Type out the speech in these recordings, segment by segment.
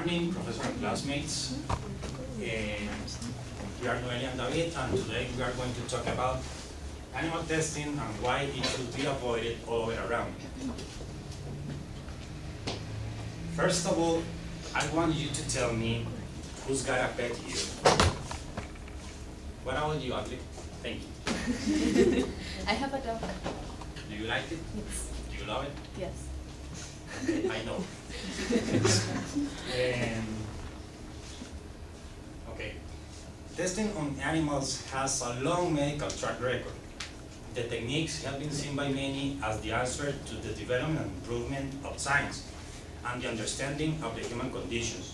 morning, Professor and classmates. We are Noelia and David, and today we are going to talk about animal testing and why it should be avoided all the way around. First of all, I want you to tell me who's got a pet here. What about you, Adli? Thank you. I have a dog. Do you like it? Yes. Do you love it? Yes. Okay, I know. Okay. Testing on animals has a long medical track record. The techniques have been seen by many as the answer to the development and improvement of science and the understanding of the human conditions.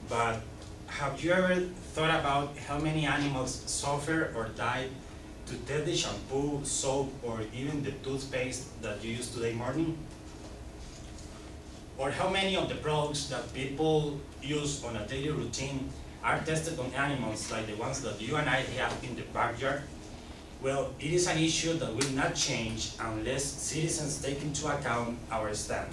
But have you ever thought about how many animals suffer or die to test the shampoo, soap, or even the toothpaste that you use today morning? Or how many of the products that people use on a daily routine are tested on animals like the ones that you and I have in the backyard? Well, it is an issue that will not change unless citizens take into account our stand.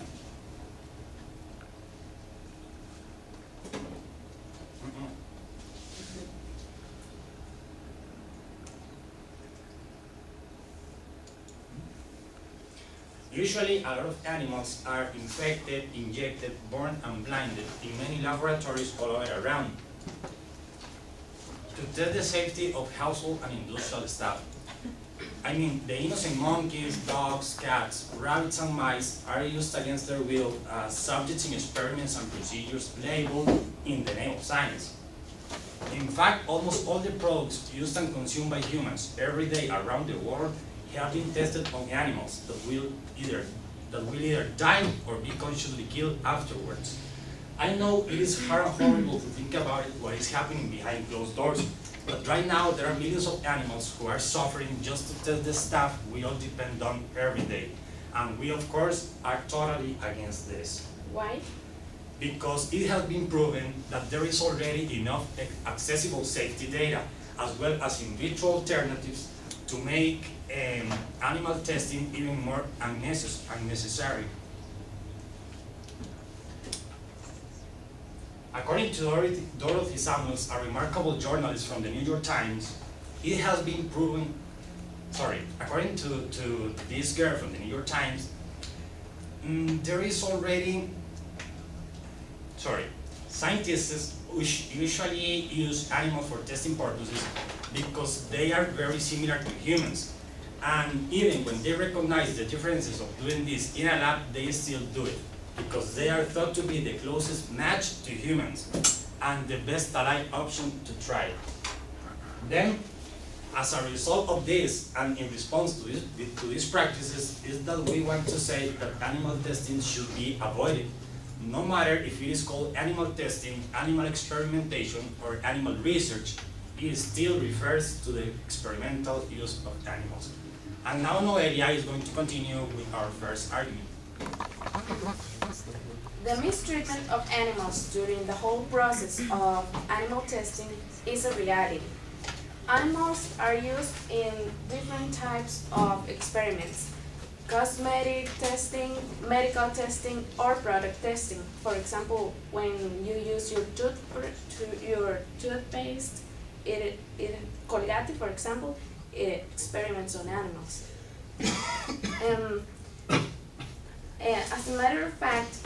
Usually, a lot of animals are infected, injected, born and blinded in many laboratories all over around to test the safety of household and industrial staff. I mean, the innocent monkeys, dogs, cats, rabbits, and mice are used against their will as subjects in experiments and procedures labeled in the name of science. In fact, almost all the products used and consumed by humans every day around the world have been tested on animals that will either die or be consciously killed afterwards. I know it is hard and horrible to think about it, what is happening behind closed doors, but right now there are millions of animals who are suffering just to test the stuff we all depend on every day. And we, of course, are totally against this. Why? Because it has been proven that there is already enough accessible safety data, as well as in vitro alternatives, to make animal testing even more unnecessary. According to Dorothy Samuels, a remarkable journalist from the New York Times, it has been proven, according to this girl from the New York Times, there is already, scientists usually use animals for testing purposes because they are very similar to humans. And even when they recognize the differences of doing this in a lab, they still do it because they are thought to be the closest match to humans and the best alive option to try. Then, as a result of this and in response to these practices, is that we want to say that animal testing should be avoided. No matter if it is called animal testing, animal experimentation, or animal research, it still refers to the experimental use of animals. And now Noelia is going to continue with our first argument. The mistreatment of animals during the whole process of animal testing is a reality. Animals are used in different types of experiments: cosmetic testing, medical testing, or product testing. For example, when you use your toothpaste, Colgate, for example, it experiments on animals. As a matter of fact,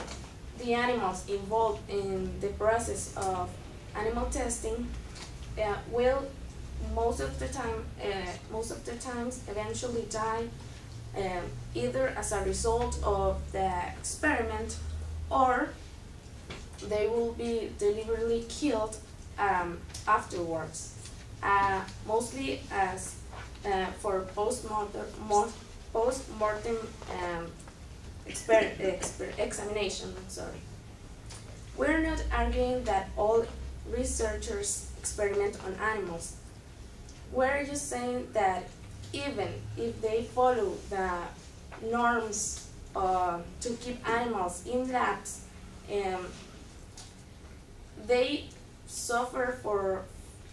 the animals involved in the process of animal testing will most of the times eventually die either as a result of the experiment, or they will be deliberately killed afterwards, mostly as for post-mortem examination. We're not arguing that all researchers experiment on animals. We're just saying that even if they follow the norms to keep animals in labs, they suffer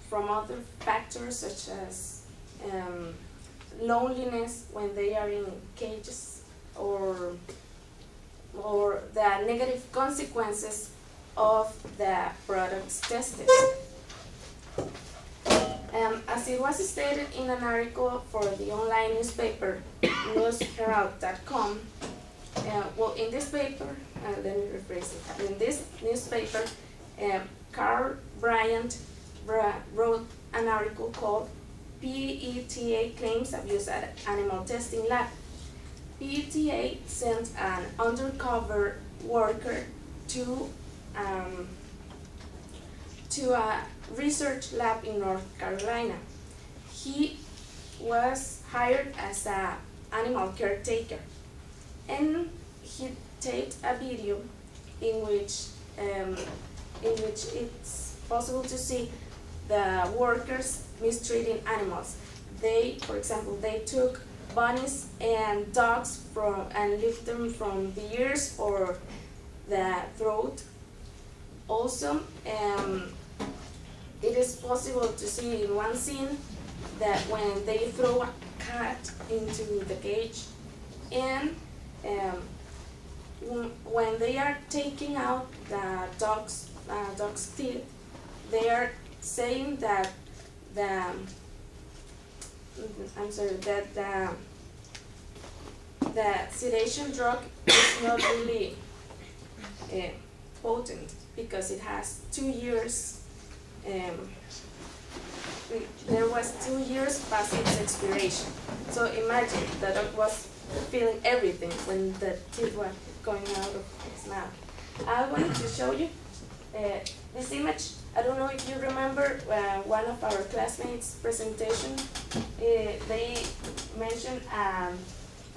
from other factors such as loneliness when they are in cages, or the negative consequences of the products tested. As it was stated in an article for the online newspaper newsherald.com, well, in this paper, let me rephrase it. In this newspaper, Carl Bryant wrote an article called PETA Claims Abuse at Animal Testing Lab. PETA sent an undercover worker to a research lab in North Carolina. He was hired as an animal caretaker, and he taped a video in which it's possible to see the workers mistreating animals. They, for example, they took bunnies and dogs and lift them from the ears or the throat. Also, it is possible to see in one scene that when they throw a cat into the cage, and when they are taking out the dog's teeth, they are saying that the sedation drug is not really potent because it has 2 years. There was 2 years past its expiration. So imagine the dog was feeling everything when the teeth were going out of his mouth. I wanted to show you this image. I don't know if you remember one of our classmates' presentation. They mentioned a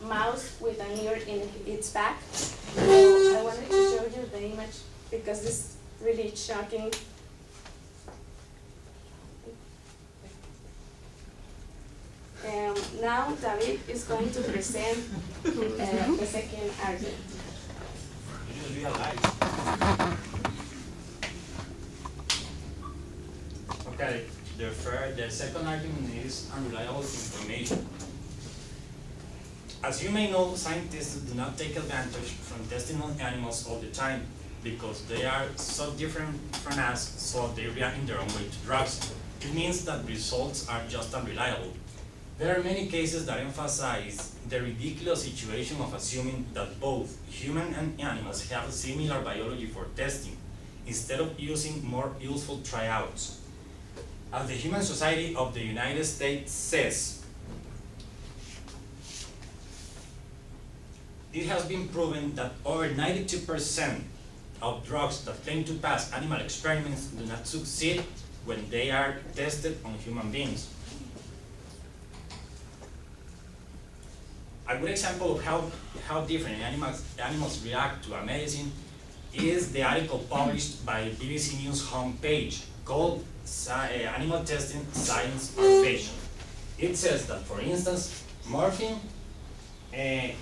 mouse with an ear in its back. So I wanted to show you the image because this is really shocking. Now David is going to present the second argument. Okay, the second argument is unreliable information. As you may know, scientists do not take advantage from testing on animals all the time because they are so different from us, so they react in their own way to drugs. It means that results are just unreliable. There are many cases that emphasize the ridiculous situation of assuming that both human and animals have a similar biology for testing, instead of using more useful tryouts. As the Human Society of the United States says, it has been proven that over 92% of drugs that claim to pass animal experiments do not succeed when they are tested on human beings. A good example of how different animals react to a medicine is the article published by BBC News homepage called Animal Testing, Science or Fashion. It says that, for instance, morphine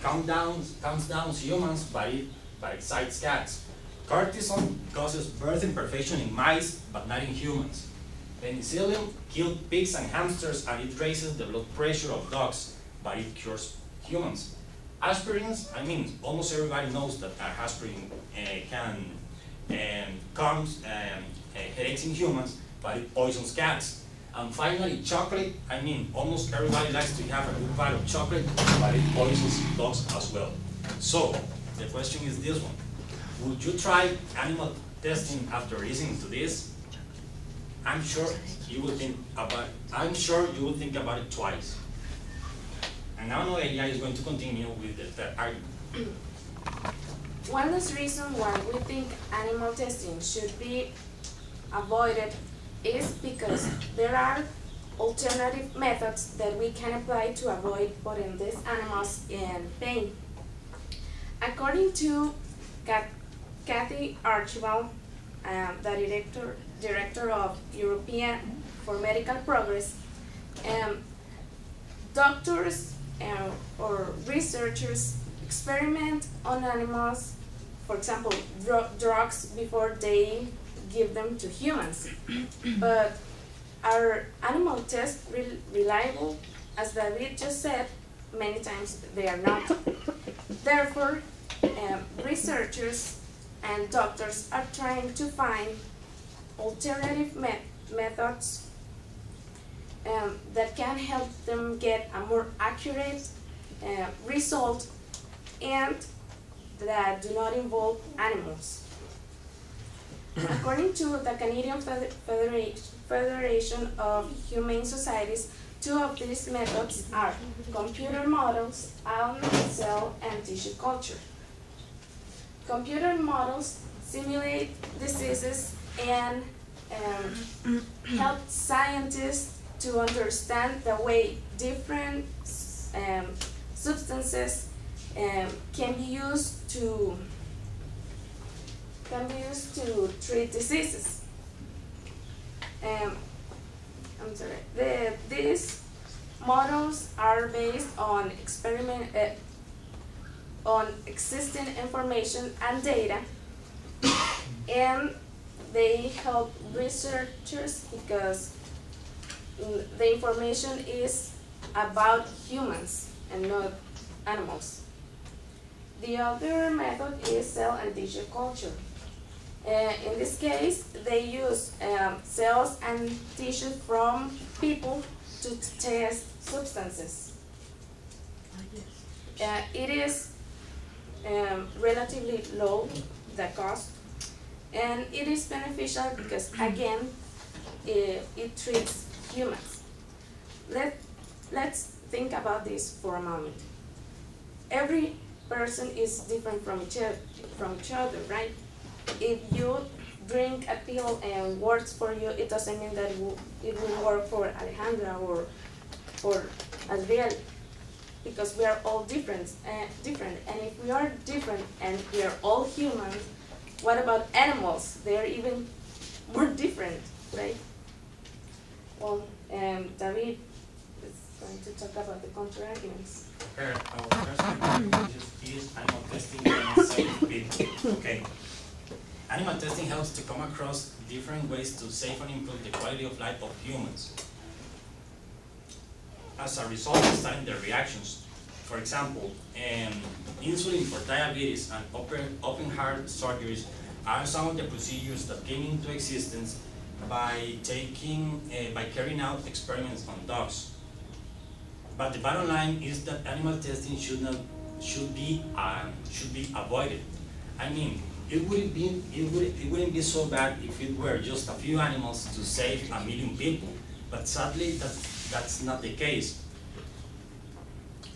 calms down humans but it excites cats. Cortisone causes birth imperfection in mice but not in humans. Penicillin killed pigs and hamsters and it raises the blood pressure of dogs, but it cures humans. Aspirins, almost everybody knows that aspirin can calm headaches in humans, but it poisons cats. And finally, chocolate, almost everybody likes to have a good bite of chocolate, but it poisons dogs as well. So, the question is this one. Would you try animal testing after listening to this? I'm sure you will think about it twice. And now Noelia is going to continue with the third argument. One last reason why we think animal testing should be avoided is because there are alternative methods that we can apply to avoid putting these animals in pain. According to Kathy Archibald, the director of European for Medical Progress, doctors or researchers experiment on animals, for example, drugs before they give them to humans. But are animal tests reliable? As David just said, many times they are not. Therefore, researchers and doctors are trying to find alternative methods that can help them get a more accurate result and that do not involve animals. According to the Canadian Federation of Humane Societies, two of these methods are computer models, animal cell, and tissue culture. Computer models simulate diseases and help scientists to understand the way different substances can be used to treat diseases. I'm sorry. These models are based on on existing information and data, and they help researchers because the information is about humans and not animals. The other method is cell and tissue culture. In this case, they use cells and tissue from people to test substances. It is relatively low, the cost, and it is beneficial because, again, it treats humans. Let's think about this for a moment. Every person is different from each other, right? If you drink a pill and works for you, it doesn't mean that it will work for Alejandra or for Adriel, because we are all different. And if we are different and we are all humans, what about animals? They are even more different, right? Well, David is going to talk about the counter-arguments. Our first argument is animal testing and science. Okay. Animal testing helps to come across different ways to save and improve the quality of life of humans. As a result of studying the reactions, for example, insulin for diabetes and open heart surgeries are some of the procedures that came into existence by carrying out experiments on dogs. But the bottom line is that animal testing should be avoided. I mean, it wouldn't be so bad if it were just a few animals to save a million people, but sadly that's not the case.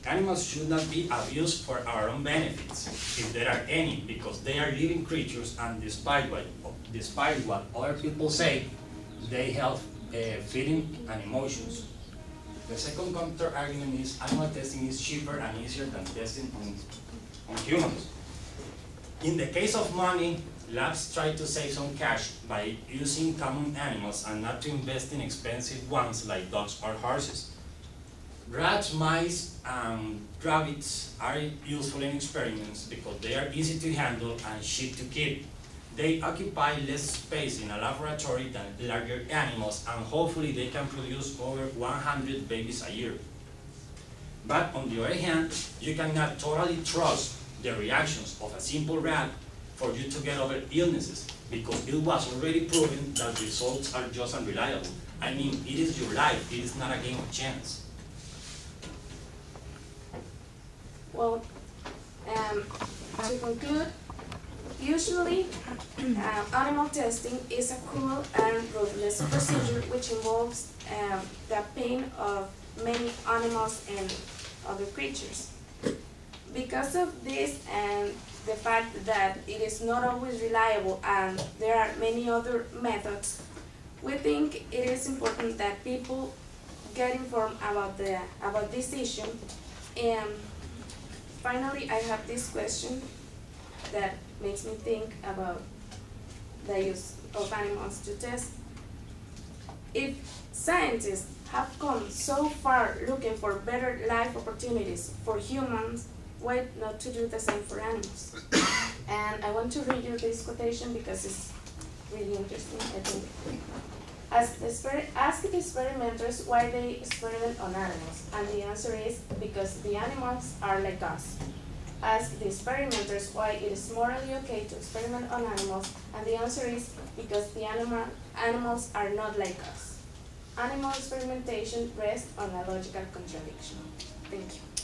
Animals should not be abused for our own benefits, if there are any, because they are living creatures, and despite what other people say, they have feelings and emotions. The second counter-argument is animal testing is cheaper and easier than testing on humans. In the case of money, labs try to save some cash by using common animals and not to invest in expensive ones like dogs or horses. Rats, mice, and rabbits are useful in experiments because they are easy to handle and cheap to keep. They occupy less space in a laboratory than larger animals, and hopefully they can produce over 100 babies a year. But on the other hand, you cannot totally trust the reactions of a simple rat for you to get over illnesses, because it was already proven that results are just unreliable. I mean, it is your life, it is not a game of chance. Well, to conclude, usually animal testing is a cruel and ruthless procedure which involves the pain of many animals and other creatures. Because of this and the fact that it is not always reliable and there are many other methods, we think it is important that people get informed about this issue. And finally, I have this question that makes me think about the use of animals to test. If scientists have come so far looking for better life opportunities for humans, why not to do the same for animals? And I want to read you this quotation because it's really interesting, I think. Ask the experimenters why they experiment on animals, and the answer is because the animals are like us. ask the experimenters why it is morally okay to experiment on animals, and the answer is because the animals are not like us. Animal experimentation rests on a logical contradiction. Thank you.